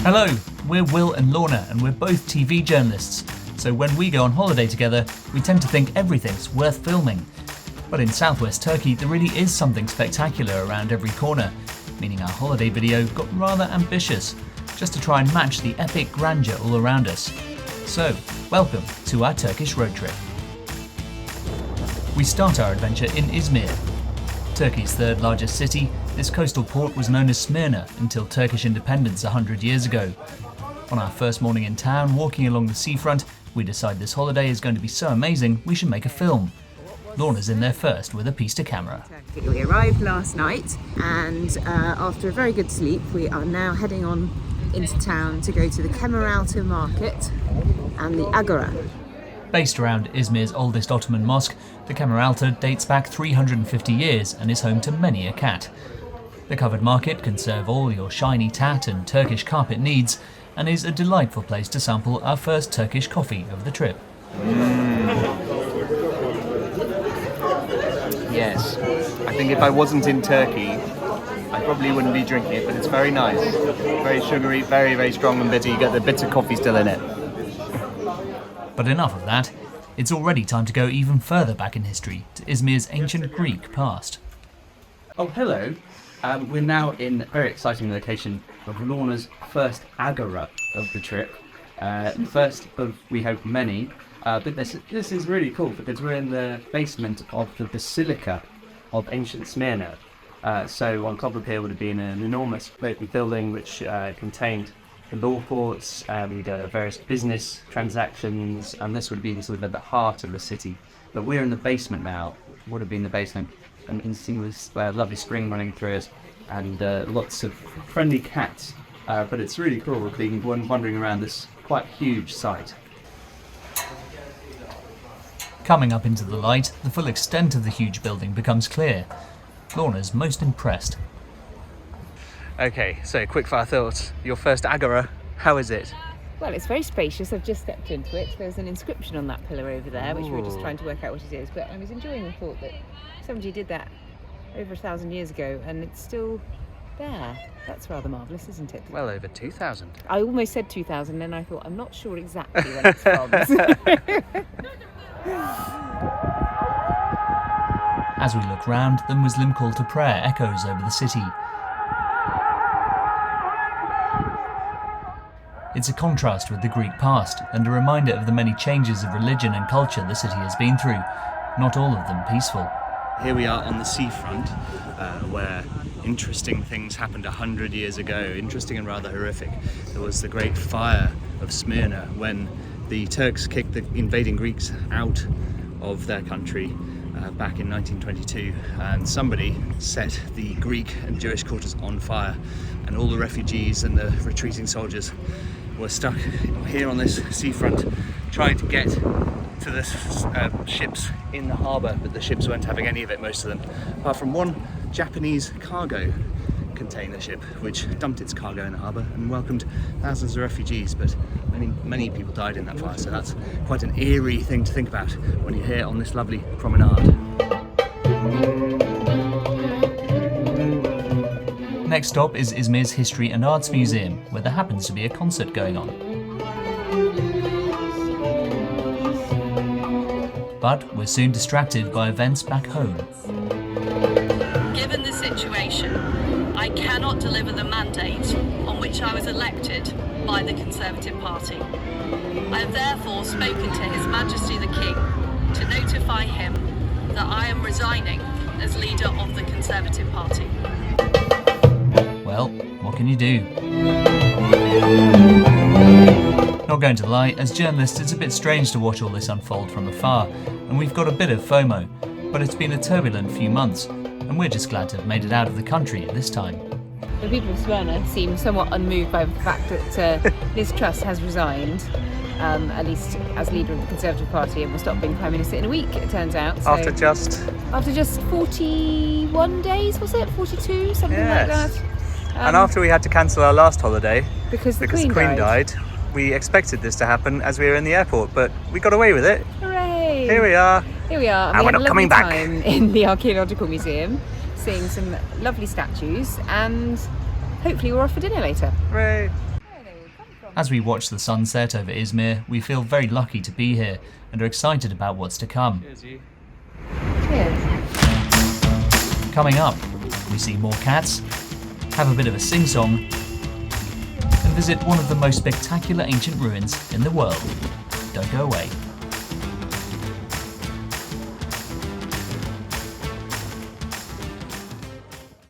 Hello, we're Will and Lorna and we're both TV journalists. So when we go on holiday together, we tend to think everything's worth filming. But in southwest Turkey, there really is something spectacular around every corner, meaning our holiday video got rather ambitious, just to try and match the epic grandeur all around us. So, welcome to our Turkish road trip. We start our adventure in Izmir. Turkey's third largest city, this coastal port was known as Smyrna until Turkish independence 100 years ago. On our first morning in town, walking along the seafront, we decide this holiday is going to be so amazing we should make a film. Lorna's in there first with a piece to camera. We arrived last night and after a very good sleep we are now heading on into town to go to the Kemeraltı market and the Agora. Based around Izmir's oldest Ottoman mosque, the Kemeraltı dates back 350 years and is home to many a cat. The covered market can serve all your shiny tat and Turkish carpet needs and is a delightful place to sample our first Turkish coffee of the trip. Yes, I think if I wasn't in Turkey, I probably wouldn't be drinking it, but it's very nice. Very sugary, very, very strong and bitter. You get the bits of coffee still in it. But enough of that. It's already time to go even further back in history, to Izmir's ancient Greek past. Oh, hello. We're now in a very exciting location of Lorna's first agora of the trip. First of, we hope, many. But this is really cool because we're in the basement of the Basilica of ancient Smyrna. So on top of here would have been an enormous open building which contained the law courts, various business transactions, and this would be sort of at the heart of the city. But we're in the basement now, would have been the basement, and you can see this lovely spring running through it, and lots of friendly cats. But it's really cool being wandering around this quite huge site. Coming up into the light, the full extent of the huge building becomes clear. Lorna's most impressed. Okay, so quickfire thoughts. Your first agora, how is it? Well, it's very spacious. I've just stepped into it. There's an inscription on that pillar over there, which we're just trying to work out what it is. But I was enjoying the thought that somebody did that over 1,000 years ago and it's still there. That's rather marvellous, isn't it? Well over 2,000. I almost said 2,000 and I thought, I'm not sure exactly when it's from. As we look round, the Muslim call to prayer echoes over the city. It's a contrast with the Greek past and a reminder of the many changes of religion and culture the city has been through, not all of them peaceful. Here we are on the seafront, where interesting things happened 100 years ago, interesting and rather horrific. There was the great fire of Smyrna when the Turks kicked the invading Greeks out of their country back in 1922, and somebody set the Greek and Jewish quarters on fire, and all the refugees and the retreating soldiers were stuck here on this seafront trying to get to the ships in the harbour, but the ships weren't having any of it, most of them, apart from one Japanese cargo container ship which dumped its cargo in the harbour and welcomed thousands of refugees, but many people died in that fire, so that's quite an eerie thing to think about when you're here on this lovely promenade. Next stop is Izmir's History and Arts Museum, where there happens to be a concert going on. But we're soon distracted by events back home. Given the situation, I cannot deliver the mandate on which I was elected by the Conservative Party. I have therefore spoken to His Majesty the King to notify him that I am resigning as leader of the Conservative Party. Well, what can you do? Not going to lie, as journalists it's a bit strange to watch all this unfold from afar, and we've got a bit of FOMO, but it's been a turbulent few months, and we're just glad to have made it out of the country at this time. The people of Smyrna seem somewhat unmoved by the fact that Liz Truss has resigned, at least as leader of the Conservative Party, and will stop being Prime Minister in a week, it turns out. So After just 41 days, was it? 42? Something like that. And after we had to cancel our last holiday because the Queen died, we expected this to happen as we were in the airport, but we got away with it. Hooray! Here we are. And we we're not coming back. Time in the Archaeological Museum, seeing some lovely statues, and hopefully we're off for dinner later. Hooray! Oh, there we As we watch the sunset over Izmir, we feel very lucky to be here and are excited about what's to come. Cheers. Coming up, we see more cats, have a bit of a sing-song, and visit one of the most spectacular ancient ruins in the world. Don't go away.